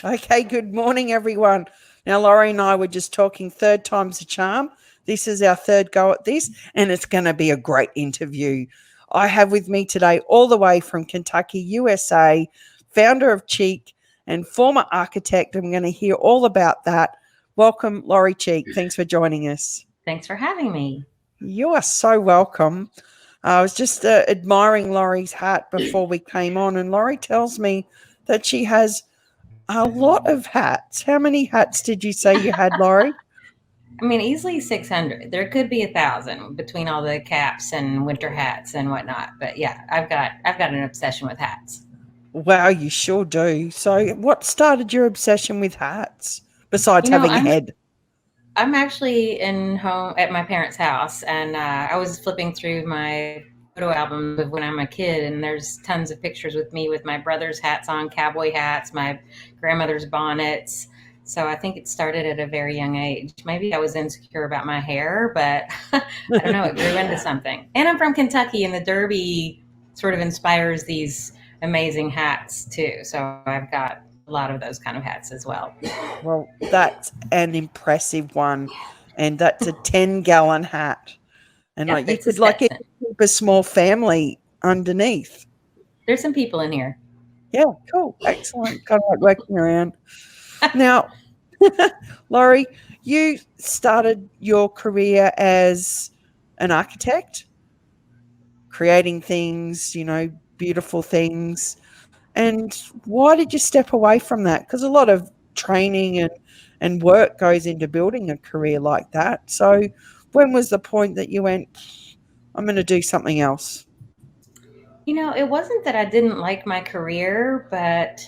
Okay, good morning, everyone. Now, Laurie and I were just talking third time's a charm. This is our third go at this, and it's going to be a great interview. I have with me today, all the way from Kentucky, USA, founder of Cheek and former architect. I'm going to hear all about that. Welcome, Laurie Cheek. Thanks for joining us. Thanks for having me. You are so welcome. I was just admiring Laurie's hat before we came on, and Laurie tells me that she has a lot of hats. How many hats did you say you had, Laurie? I mean, easily 600. There could be 1,000 between all the caps and winter hats and whatnot. But yeah, I've got an obsession with hats. Wow, you sure do. So, what started your obsession with hats besides You know, having a I'm head? I'm actually in home at my parents' house, and I was flipping through my photo albums of when I'm a kid, and there's tons of pictures with me with my brother's hats on, cowboy hats, my grandmother's bonnets. So I think it started at a very young age. Maybe I was insecure about my hair, but I don't know, it grew into something. And I'm from Kentucky, and the Derby sort of inspires these amazing hats too. So I've got a lot of those kind of hats as well. Well, that's an impressive one, and that's a 10-gallon hat. And like Yep, you it's a could like even Stetson. keep a small family underneath. There's some people in here. Yeah, cool. Excellent. Kind of like working around. Now, Laurie, you started your career as an architect, creating things, beautiful things. And why did you step away from that? Because a lot of training and work goes into building a career like that. So, when was the point that you went, I'm going to do something else? It wasn't that I didn't like my career, but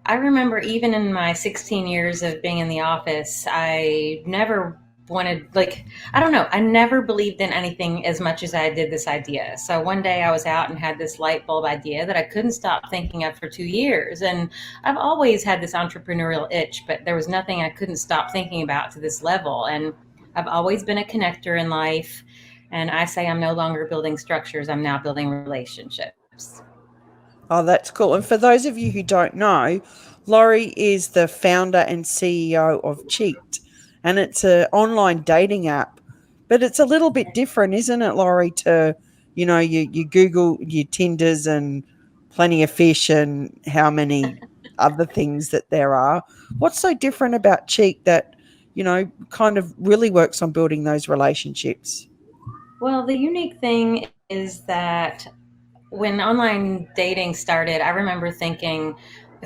I remember even in my 16 years of being in the office, I never wanted, like, I don't know, I never believed in anything as much as I did this idea. So one day I was out and had this light bulb idea that I couldn't stop thinking of for 2 years. And I've always had this entrepreneurial itch, but there was nothing I couldn't stop thinking about to this level. And I've always been a connector in life. And I say I'm no longer building structures, I'm now building relationships. Oh, that's cool. And for those of you who don't know, Laurie is the founder and CEO of Cheat, and it's an online dating app. But it's a little bit different, isn't it, Laurie, to, you Google your Tinders and plenty of fish and how many other things that there are. What's so different about Cheat that, kind of really works on building those relationships? Well, the unique thing is that when online dating started, I remember thinking,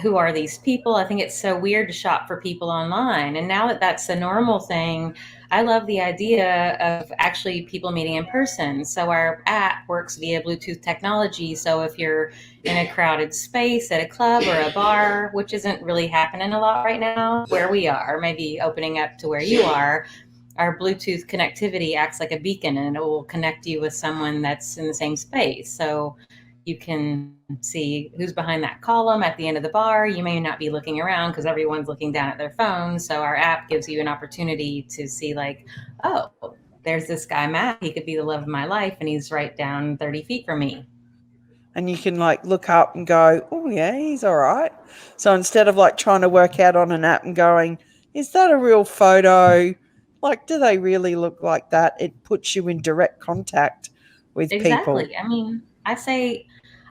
who are these people? I think it's so weird to shop for people online. And now that that's a normal thing, I love the idea of actually people meeting in person. So our app works via Bluetooth technology. So if you're in a crowded space at a club or a bar, which isn't really happening a lot right now where we are, maybe opening up to where you are, our Bluetooth connectivity acts like a beacon and it will connect you with someone that's in the same space. So you can see who's behind that column at the end of the bar. You may not be looking around because everyone's looking down at their phone. So our app gives you an opportunity to see, like, oh, there's this guy, Matt. He could be the love of my life, and he's right down 30 feet from me. And you can like look up and go, oh yeah, he's all right. So instead of like trying to work out on an app and going, is that a real photo? Like, do they really look like that? It puts you in direct contact with people. Exactly. I mean, I say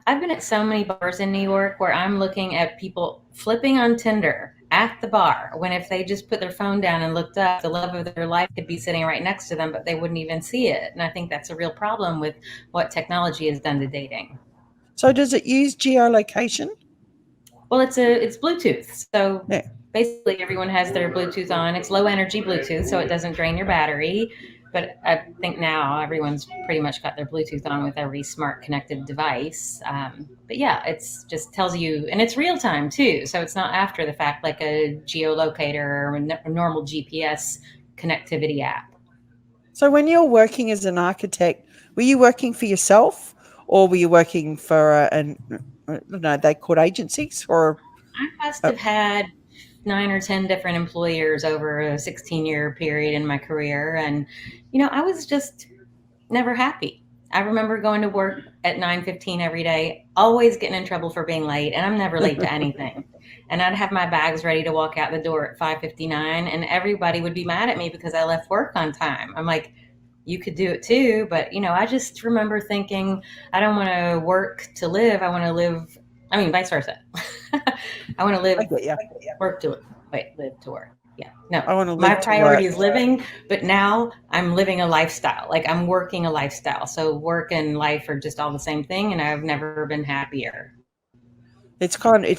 I've been at so many bars in New York where I'm looking at people flipping on Tinder at the bar when if they just put their phone down and looked up, the love of their life could be sitting right next to them, but they wouldn't even see it. And I think that's a real problem with what technology has done to dating. So does it use geolocation? Well, it's Bluetooth. So Yeah. basically everyone has their Bluetooth on. It's low energy Bluetooth, so it doesn't drain your battery. But I think now everyone's pretty much got their Bluetooth on with every smart connected device. But yeah, it's just tells you, and it's real time too. So it's not after the fact like a geolocator or a normal GPS connectivity app. So when you're working as an architect, were you working for yourself or were you working for I don't know, they called agencies or I must uh, have had 9 or 10 different employers over a 16-year period in my career. And, I was just never happy. I remember going to work at 9:15 every day, always getting in trouble for being late, and I'm never late to anything. And I'd have my bags ready to walk out the door at 5:59, and everybody would be mad at me because I left work on time. I'm like, you could do it too, but I just remember thinking, I don't want to work to live. I want to live. I mean, vice versa. I want to I live, get you. work to wait, live to work. Yeah, no, I want to my live to work. priority is living, but now I'm living a lifestyle. Like I'm working a lifestyle. So work and life are just all the same thing, and I've never been happier. It's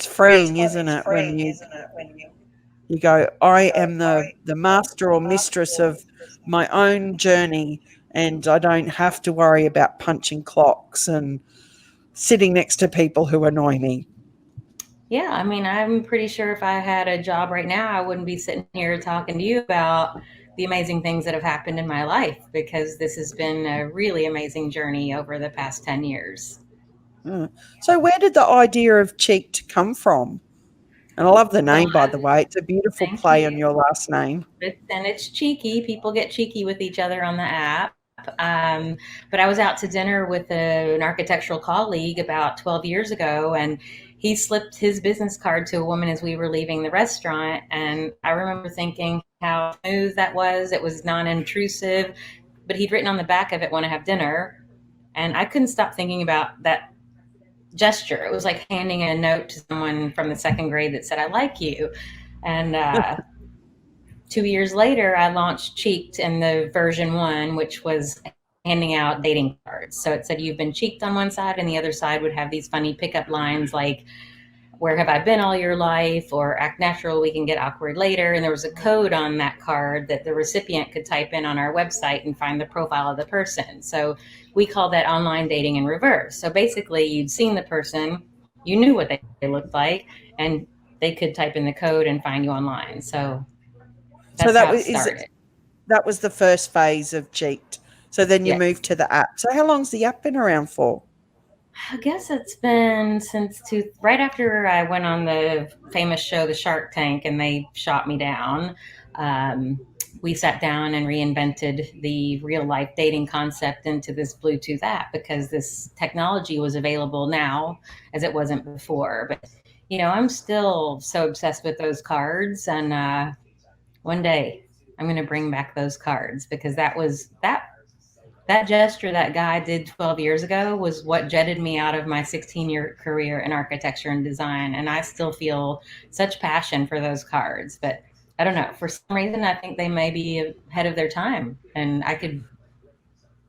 freeing, isn't it, when you go, I am the master or mistress of my own journey, and I don't have to worry about punching clocks and sitting next to people who annoy me. Yeah, I mean, I'm pretty sure if I had a job right now, I wouldn't be sitting here talking to you about the amazing things that have happened in my life because this has been a really amazing journey over the past 10 years. Mm. So where did the idea of cheeked come from? And I love the Well, name, by the way. It's a beautiful thank play you. on your last name. And it's cheeky. People get cheeky with each other on the app. But I was out to dinner with an architectural colleague about 12 years ago, and he slipped his business card to a woman as we were leaving the restaurant. And I remember thinking how smooth that was. It was non intrusive, but he'd written on the back of it, "Want to have dinner?" And I couldn't stop thinking about that gesture. It was like handing a note to someone from the second grade that said, "I like you." And 2 years later, I launched Cheeked in the version one, which was handing out dating cards. So it said, "You've been cheeked" on one side, and the other side would have these funny pickup lines like, "Where have I been all your life?" or "Act natural, we can get awkward later." And there was a code on that card that the recipient could type in on our website and find the profile of the person. So we call that online dating in reverse. So basically, you'd seen the person, you knew what they looked like, and they could type in the code and find you online. So So that's how it started. that was the first phase of cheeked. So then you Yes. moved to the app. So how long's the app been around for? I guess it's been since right after I went on the famous show, The Shark Tank, and they shot me down. Um, we sat down and reinvented the real life dating concept into this Bluetooth app because this technology was available now as it wasn't before. But, I'm still so obsessed with those cards. And one day I'm going to bring back those cards because that gesture that guy did 12 years ago was what jetted me out of my 16-year career in architecture and design. And I still feel such passion for those cards. But I don't know. For some reason, I think they may be ahead of their time. And I could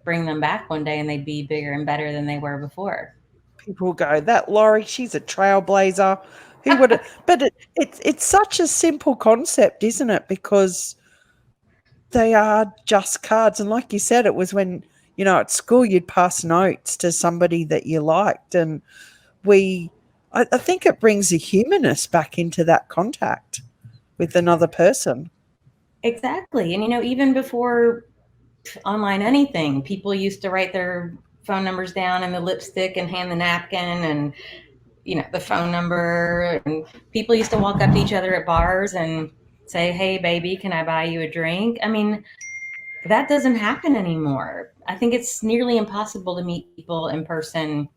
bring them back one day and they'd be bigger and better than they were before. People will go, that Laurie, she's a trailblazer. Who would have? But it's such a simple concept, isn't it? Because they are just cards. And like you said, it was when, at school you'd pass notes to somebody that you liked. And I think it brings a humanness back into that contact with another person. Exactly. And, even before online anything, people used to write their phone numbers down in the lipstick and hand the napkin and the phone number. And people used to walk up to each other at bars and say, "Hey, baby, can I buy you a drink?" I mean, that doesn't happen anymore. I think it's nearly impossible to meet people in person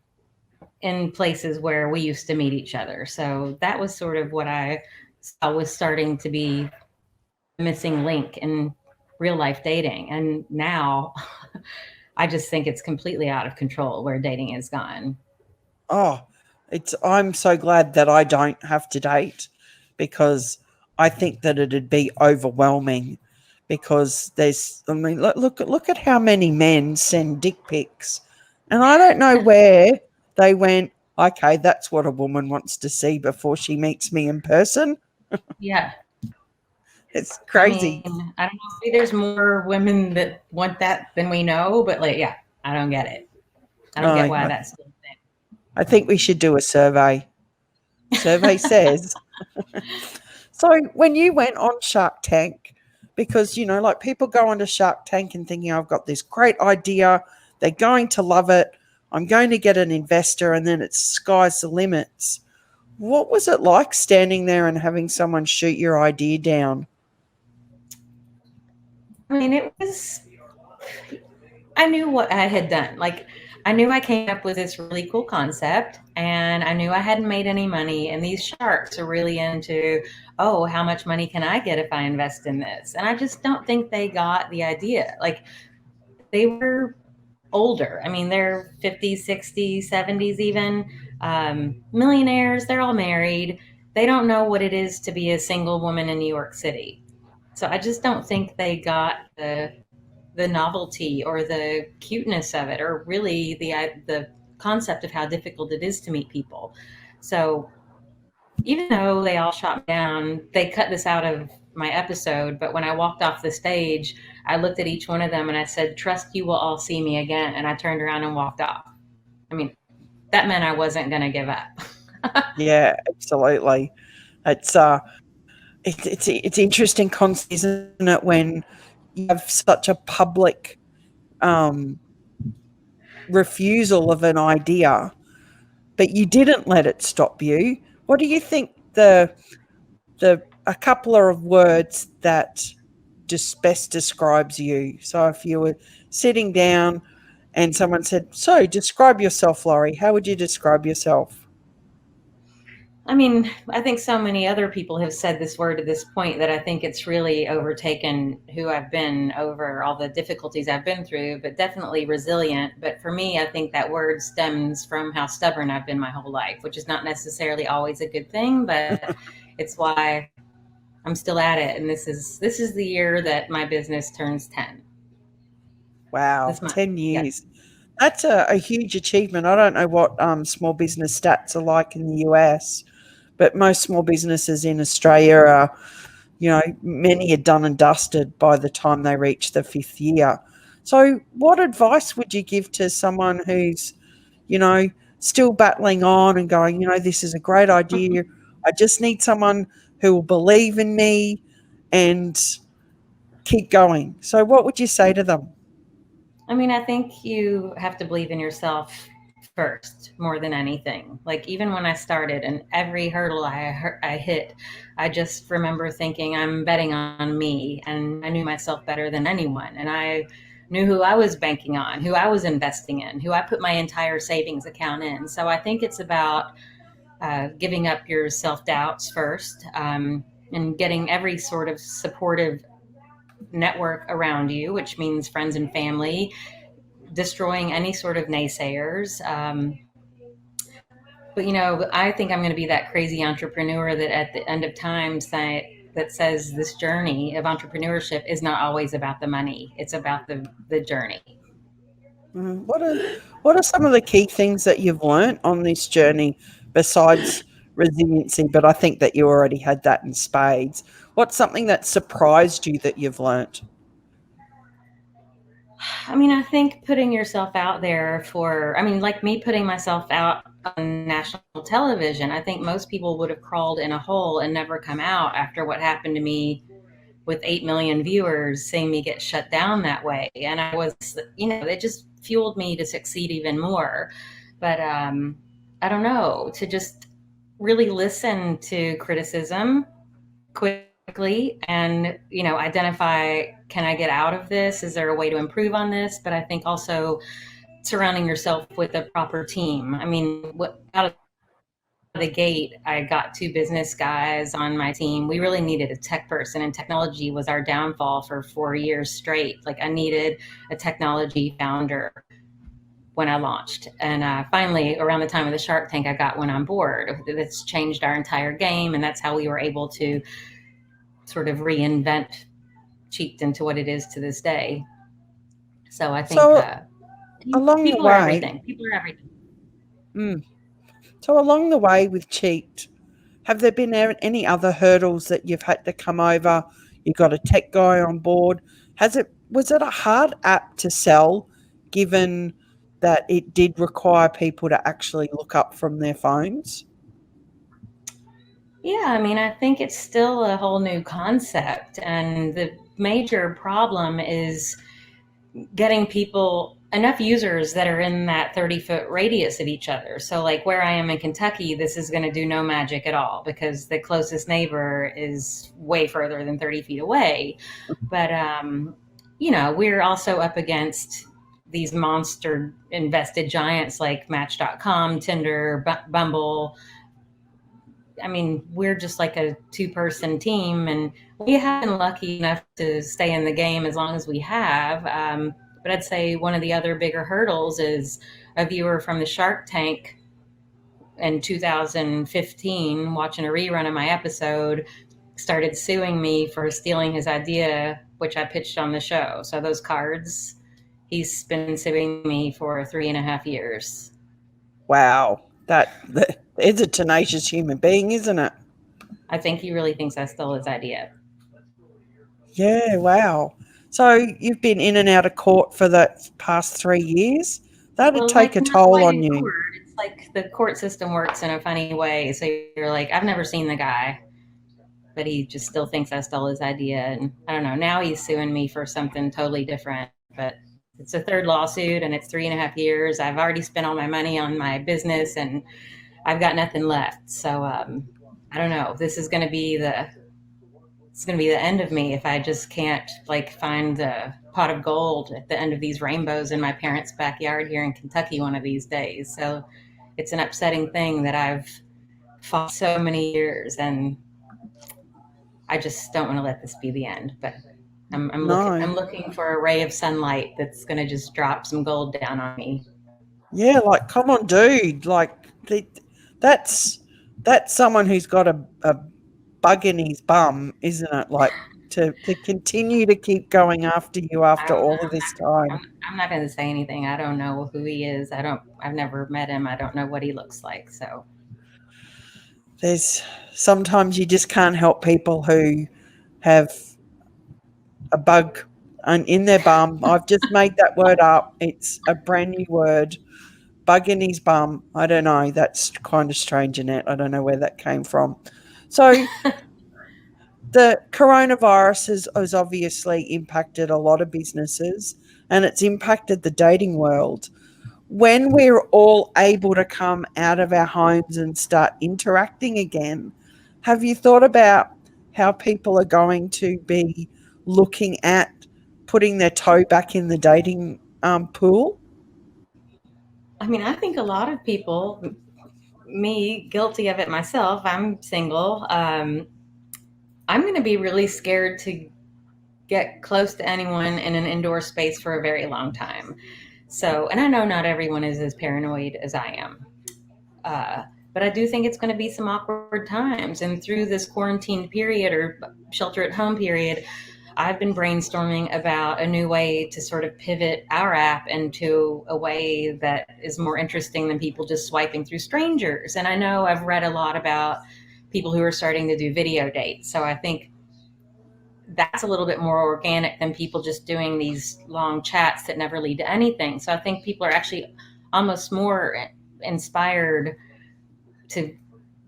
in places where we used to meet each other. So that was sort of what I saw was starting to be the missing link in real life dating. And now I just think it's completely out of control where dating has gone. Oh, I'm so glad that I don't have to date because I think that it'd be overwhelming because look at how many men send dick pics. And I don't know where they went, okay, that's what a woman wants to see before she meets me in person. Yeah. It's I crazy. mean, I don't know. Maybe there's more women that want that than we know, but like, yeah, I don't get it. I don't get why I, that's still a thing. I think we should do a survey. Survey says. So when you went on Shark Tank, because, like people go onto Shark Tank and thinking, I've got this great idea, they're going to love it, I'm going to get an investor, and then it's sky's the limits. What was it like standing there and having someone shoot your idea down? I mean, it was I knew what I had done. Like, I knew I came up with this really cool concept, and I knew I hadn't made any money. And these sharks are really into, oh, how much money can I get if I invest in this? And I just don't think they got the idea. Like, they were older. I mean, they're 50s, 60s, 70s, even millionaires. They're all married. They don't know what it is to be a single woman in New York City. So I just don't think they got the novelty or the cuteness of it, or really the concept of how difficult it is to meet people. So even though they all shot me down, they cut this out of my episode. But when I walked off the stage, I looked at each one of them and I said, "Trust you will all see me again." And I turned around and walked off. I mean, that meant I wasn't going to give up. Yeah, absolutely. It's it's interesting concept, isn't it, when you have such a public um, refusal of an idea, but you didn't let it stop you. What do you think the a couple of words that just best describes you? So if you were sitting down and someone said, "So, describe yourself, Laurie," how would you describe yourself? I mean, I think so many other people have said this word to this point that I think it's really overtaken who I've been over all the difficulties I've been through, but definitely resilient. But for me, I think that word stems from how stubborn I've been my whole life, which is not necessarily always a good thing, but it's why I'm still at it. And this is the year that my business turns 10 Wow, this month. 10 Yep. years. That's a huge achievement. I don't know what small business stats are like in the US, but most small businesses in Australia are, many are done and dusted by the time they reach the fifth year. So, what advice would you give to someone who's, you know, still battling on and going, this is a great idea. I just need someone who will believe in me and keep going. So, what would you say to them? I mean, I think you have to believe in yourself first more than anything. Like, even when I started and every hurdle I hit, I just remember thinking I'm betting on me, and I knew myself better than anyone. And I knew who I was banking on, who I was investing in, who I put my entire savings account in. So I think it's about giving up your self doubts first, and getting every sort of supportive network around you, which means friends and family, destroying any sort of naysayers. But I think I'm going to be that crazy entrepreneur that at the end of times that says this journey of entrepreneurship is not always about the money; it's about the journey. What are some of the key things that you've learnt on this journey besides resiliency? But I think that you already had that in spades. What's something that surprised you that you've learnt? I mean, I think putting yourself out there I mean, like me putting myself out on national television, I think most people would have crawled in a hole and never come out after what happened to me with 8 million viewers, seeing me get shut down that way. And it just fueled me to succeed even more. But I don't know, to just really listen to criticism quickly and, identify, can I get out of this? Is there a way to improve on this? But I think also surrounding yourself with a proper team. I mean, out of the gate, I got two business guys on my team. We really needed a tech person, and technology was our downfall for 4 years straight. Like, I needed a technology founder when I launched. And finally, around the time of the Shark Tank, I got one on board. That's changed our entire game, and that's how we were able to sort of reinvent Cheeked into what it is to this day. So I think So along the people are way, everything. People are everything. mm, so along the way with Cheeked, have there been any other hurdles that you've had to come over? You got a tech guy on board. Was it a hard app to sell, given that it did require people to actually look up from their phones? Yeah, I mean, I think it's still a whole new concept. And the major problem is getting people enough users that are in that 30-foot radius of each other. So, like where I am in Kentucky, this is going to do no magic at all because the closest neighbor is way further than 30 feet away. But, we're also up against these monster invested giants like Match.com, Tinder, Bumble. I mean, we're just like a 2-person team, and we have been lucky enough to stay in the game as long as we have. But I'd say one of the other bigger hurdles is a viewer from the Shark Tank in 2015, watching a rerun of my episode, started suing me for stealing his idea, which I pitched on the show. So those cards, he's been suing me for 3.5 years. Wow. That is a tenacious human being, isn't it? I think he really thinks I stole his idea. Yeah, wow. So you've been in and out of court for the past 3 years? That'd take a toll on you. It's like the court system works in a funny way. So you're like, I've never seen the guy, but he just still thinks I stole his idea. And I don't know. Now he's suing me for something totally different. But it's a third lawsuit, and it's 3.5 years. I've already spent all my money on my business, and I've got nothing left. So I don't know. This is going to be the end of me if I just can't like find the pot of gold at the end of these rainbows in my parents' backyard here in Kentucky one of these days. So it's an upsetting thing that I've fought so many years, and I just don't want to let this be the end. But I'm looking for a ray of sunlight that's going to just drop some gold down on me. Yeah, like, come on, dude. Like, that's someone who's got a bug in his bum, isn't it? Like, to continue to keep going after you after all of this time. I'm not going to say anything. I don't know who he is. I've never met him. I don't know what he looks like. So there's sometimes you just can't help people who have a bug in their bum. I've just made that word up. It's a brand new word. Bug in his bum. I don't know. That's kind of strange, Annette. I don't know where that came from. So the coronavirus has obviously impacted a lot of businesses, and it's impacted the dating world. When we're all able to come out of our homes and start interacting again, have you thought about how people are going to be looking at putting their toe back in the dating pool? I mean, I think a lot of people, me guilty of it myself, I'm single. I'm going to be really scared to get close to anyone in an indoor space for a very long time. So, and I know not everyone is as paranoid as I am. But I do think it's going to be some awkward times. And through this quarantine period or shelter at home period, I've been brainstorming about a new way to sort of pivot our app into a way that is more interesting than people just swiping through strangers. And I know I've read a lot about people who are starting to do video dates. So I think that's a little bit more organic than people just doing these long chats that never lead to anything. So I think people are actually almost more inspired to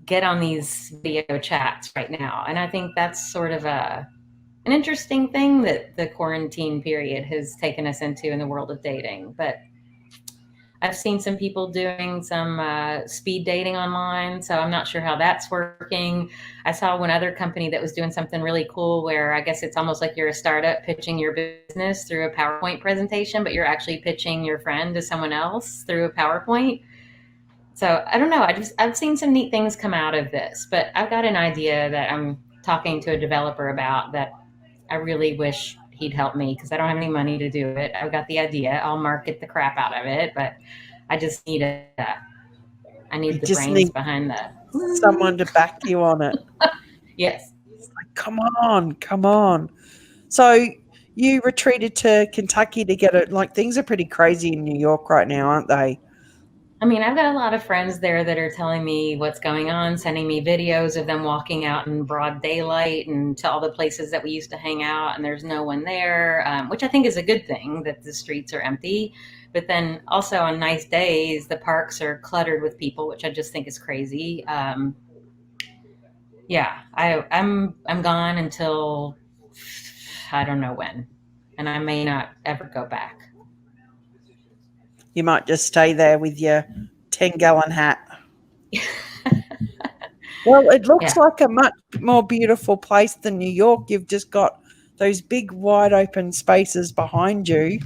get on these video chats right now. And I think that's sort of an interesting thing that the quarantine period has taken us into in the world of dating. But I've seen some people doing some speed dating online, so I'm not sure how that's working. I saw one other company that was doing something really cool where I guess it's almost like you're a startup pitching your business through a PowerPoint presentation, but you're actually pitching your friend to someone else through a PowerPoint. So I don't know. I've seen some neat things come out of this, but I've got an idea that I'm talking to a developer about that I really wish he'd help me because I don't have any money to do it. I've got the idea. I'll market the crap out of it, but I just need the brains behind that. Someone to back you on it. Yes. It's like, come on. So you retreated to Kentucky to get it. Like, things are pretty crazy in New York right now, aren't they? I mean, I've got a lot of friends there that are telling me what's going on, sending me videos of them walking out in broad daylight and to all the places that we used to hang out, and there's no one there, which I think is a good thing that the streets are empty. But then also on nice days, the parks are cluttered with people, which I just think is crazy. Yeah, I'm gone until I don't know when, and I may not ever go back. You might just stay there with your 10-gallon hat. Well, it looks like a much more beautiful place than New York. You've just got those big, wide open spaces behind you.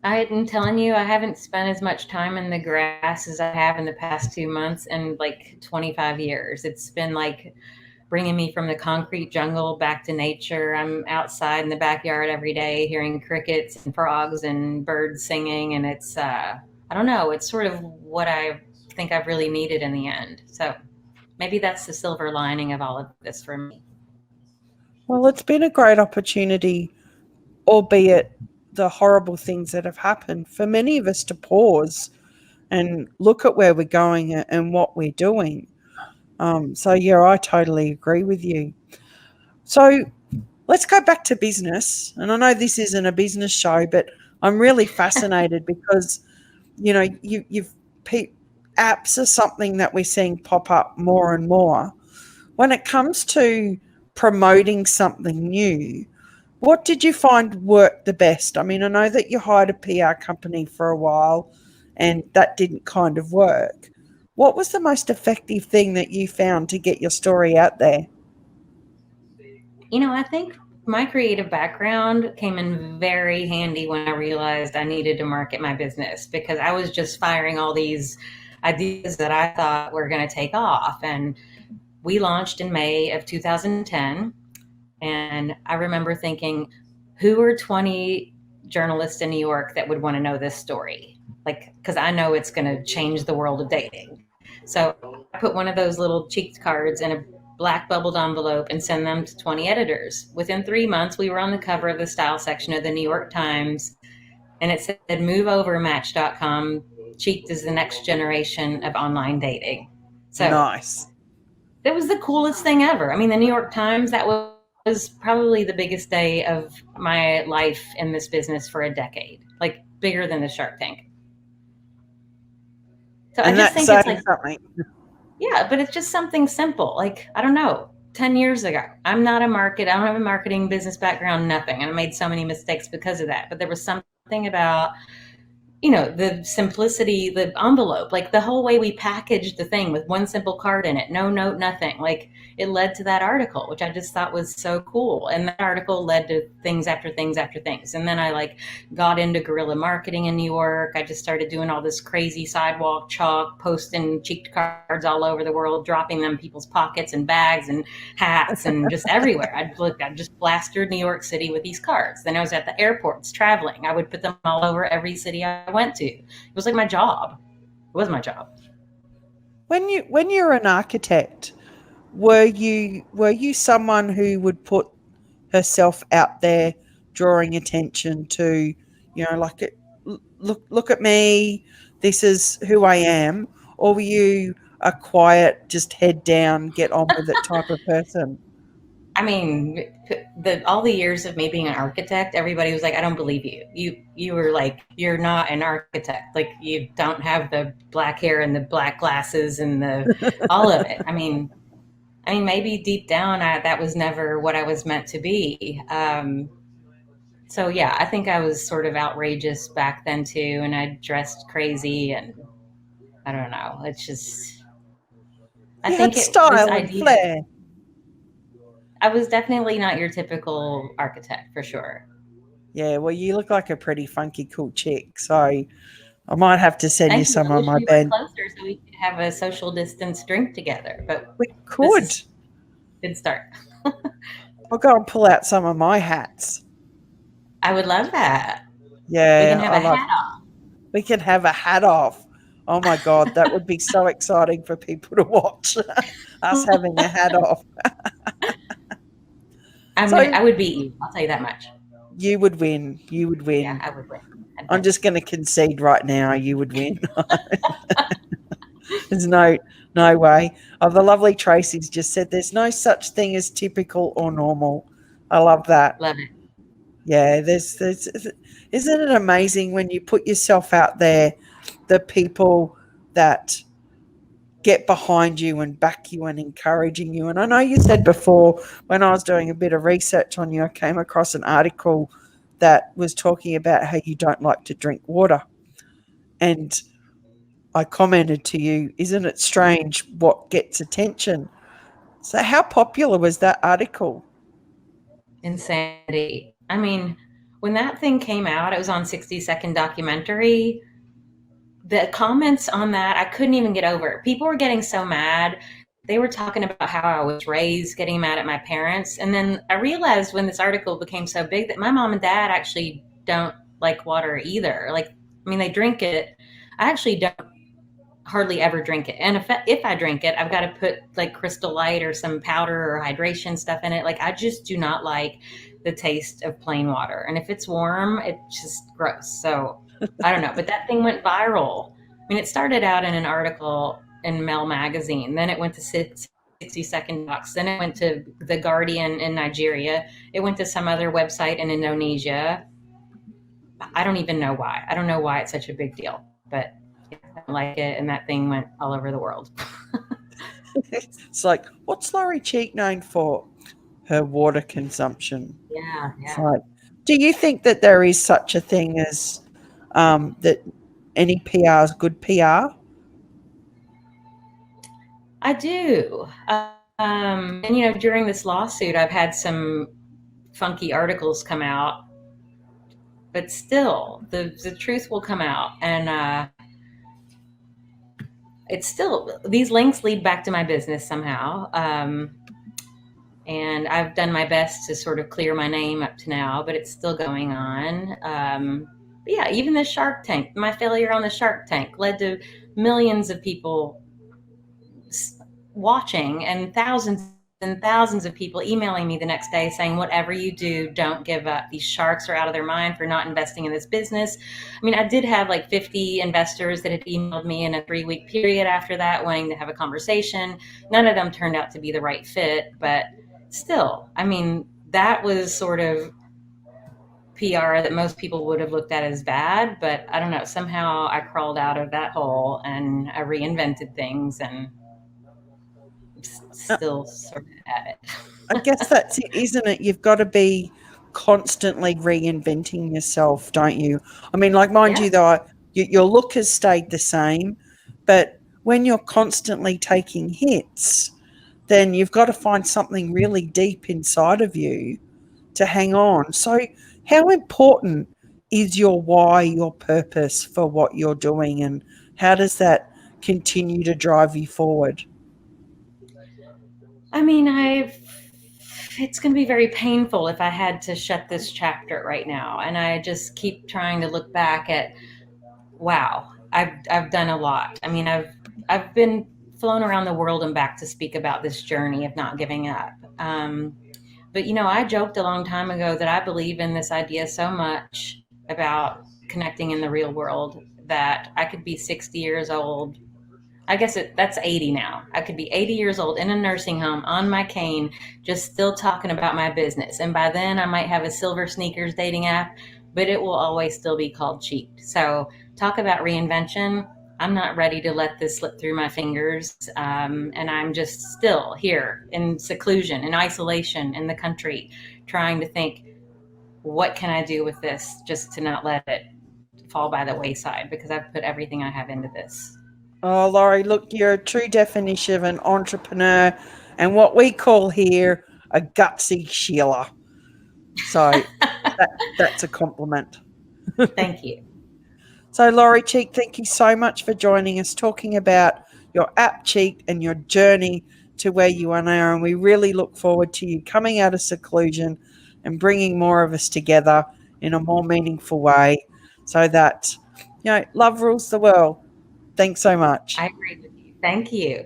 I'm telling you, I haven't spent as much time in the grass as I have in the past 2 months in like 25 years. It's been like bringing me from the concrete jungle back to nature. I'm outside in the backyard every day hearing crickets and frogs and birds singing. And I don't know, it's sort of what I think I've really needed in the end. So maybe that's the silver lining of all of this for me. Well, it's been a great opportunity, albeit the horrible things that have happened, for many of us to pause and look at where we're going and what we're doing. So, yeah, I totally agree with you. So, let's go back to business. And I know this isn't a business show, but I'm really fascinated because, you've apps are something that we're seeing pop up more and more. When it comes to promoting something new, what did you find worked the best? I mean, I know that you hired a PR company for a while and that didn't kind of work. What was the most effective thing that you found to get your story out there? I think my creative background came in very handy when I realized I needed to market my business because I was just firing all these ideas that I thought were going to take off. And we launched in May of 2010. And I remember thinking, who are 20 journalists in New York that would want to know this story? Like, because I know it's going to change the world of dating. So I put one of those little cheat cards in a black bubbled envelope and send them to 20 editors. Within 3 months, we were on the cover of the style section of the New York Times, and it said, moveovermatch.com, Cheeked is the next generation of online dating. So Nice. it was the coolest thing ever. I mean, the New York Times, that was probably the biggest day of my life in this business for a decade, like bigger than the Shark Tank. So I And just that's think it's saying like, something. yeah, but it's just something simple. Like, I don't know, 10 years ago, I don't have a marketing business background, nothing. And I made so many mistakes because of that. But there was something about the simplicity, the envelope, like the whole way we packaged the thing with one simple card in it, no note, nothing. Like it led to that article, which I just thought was so cool. And that article led to things after things after things. And then I like got into guerrilla marketing in New York. I just started doing all this crazy sidewalk chalk, posting cheeked cards all over the world, dropping them in people's pockets and bags and hats and just everywhere. I'd just plastered New York City with these cards. Then I was at the airports traveling. I would put them all over every city I went to. It was like my job. It was my job. When you're an architect, were you someone who would put herself out there, drawing attention to, like look at me, this is who I am, or were you a quiet, just head down, get on with it type of person? I mean, all the years of me being an architect, everybody was like, "I don't believe you. You were like, you're not an architect. Like, you don't have the black hair and the black glasses and the all of it." I mean, maybe deep down, that was never what I was meant to be. So yeah, I think I was sort of outrageous back then too, and I dressed crazy, and I don't know. It's just, I You think had this style and idea. flair. I was definitely not your typical architect for sure. Yeah, well, you look like a pretty funky, cool chick. So I might have to send you Thank you. some I of wish my we were band. closer so we could have a social distance drink together. But We this could. is a good start. I'll go and pull out some of my hats. I would love that. We can Yeah, have I a love. hat off. We can have a hat off. Oh my god, that would be so exciting for people to watch us having a hat off. So I would beat you. I'll tell you that much. you would win. You would Yeah, win. I would win. I'd I'm win. just going to concede right now. You would win. There's no way. Oh, the lovely Tracy's just said there's no such thing as typical or normal. I love that. Love it. Yeah, there's isn't it amazing when you put yourself out there, the people that get behind you and back you and encouraging you. And I know you said before, when I was doing a bit of research on you, I came across an article that was talking about how you don't like to drink water. And I commented to you, isn't it strange what gets attention? So, how popular was that article? Insanity. I mean, when that thing came out, it was on 60-second documentary. The comments on that, I couldn't even get over it. People were getting so mad. They were talking about how I was raised, getting mad at my parents. And then I realized when this article became so big that my mom and dad actually don't like water either. Like, I mean, they drink it. I actually don't hardly ever drink it. And if I drink it, I've got to put like Crystal Light or some powder or hydration stuff in it. Like, I just do not like the taste of plain water. And if it's warm, it's just gross. So I don't know. But that thing went viral. I mean, it started out in an article in Mel magazine. Then it went to 60-second docs. Then it went to The Guardian in Nigeria. It went to some other website in Indonesia. I don't even know why. I don't know why it's such a big deal, but I don't like it. And that thing went all over the world. It's like, what's Laurie Cheek known for? Her water consumption. Yeah, It's yeah. like, do you think that there is such a thing as that any PR is good PR? I do. And during this lawsuit, I've had some funky articles come out, but still, the truth will come out, and it's still, these links lead back to my business somehow. And I've done my best to sort of clear my name up to now, but it's still going on. But yeah, even the Shark Tank, my failure on the Shark Tank led to millions of people watching and thousands of people emailing me the next day saying, whatever you do, don't give up. These sharks are out of their mind for not investing in this business. I mean, I did have like 50 investors that had emailed me in a 3-week period after that, wanting to have a conversation. None of them turned out to be the right fit, but still, I mean, that was sort of PR that most people would have looked at as bad, but I don't know, somehow I crawled out of that hole and I reinvented things and Uh, still sort of at it. I guess that's it, isn't it? You've got to be constantly reinventing yourself, don't you? I mean, like, mind Yeah. you, though, your look has stayed the same, but when you're constantly taking hits, then you've got to find something really deep inside of you to hang on. So, how important is your why, your purpose for what you're doing, and how does that continue to drive you forward? I mean, it's going to be very painful if I had to shut this chapter right now. And I just keep trying to look back at, wow, I've done a lot. I mean, I've been flown around the world and back to speak about this journey of not giving up. But I joked a long time ago that I believe in this idea so much about connecting in the real world that I could be 60 years old. I guess that's 80 now. I could be 80 years old in a nursing home on my cane, just still talking about my business. And by then, I might have a silver sneakers dating app, but it will always still be called Cheat. So, talk about reinvention. I'm not ready to let this slip through my fingers. And I'm just still here in seclusion, in isolation in the country, trying to think, what can I do with this just to not let it fall by the wayside because I've put everything I have into this. Oh, Laurie, look, you're a true definition of an entrepreneur and what we call here a gutsy Sheila. So that's a compliment. Thank you. So, Laurie Cheek, thank you so much for joining us, talking about your app Cheek and your journey to where you are now. And we really look forward to you coming out of seclusion and bringing more of us together in a more meaningful way so that, love rules the world. Thanks so much. I agree with you. Thank you.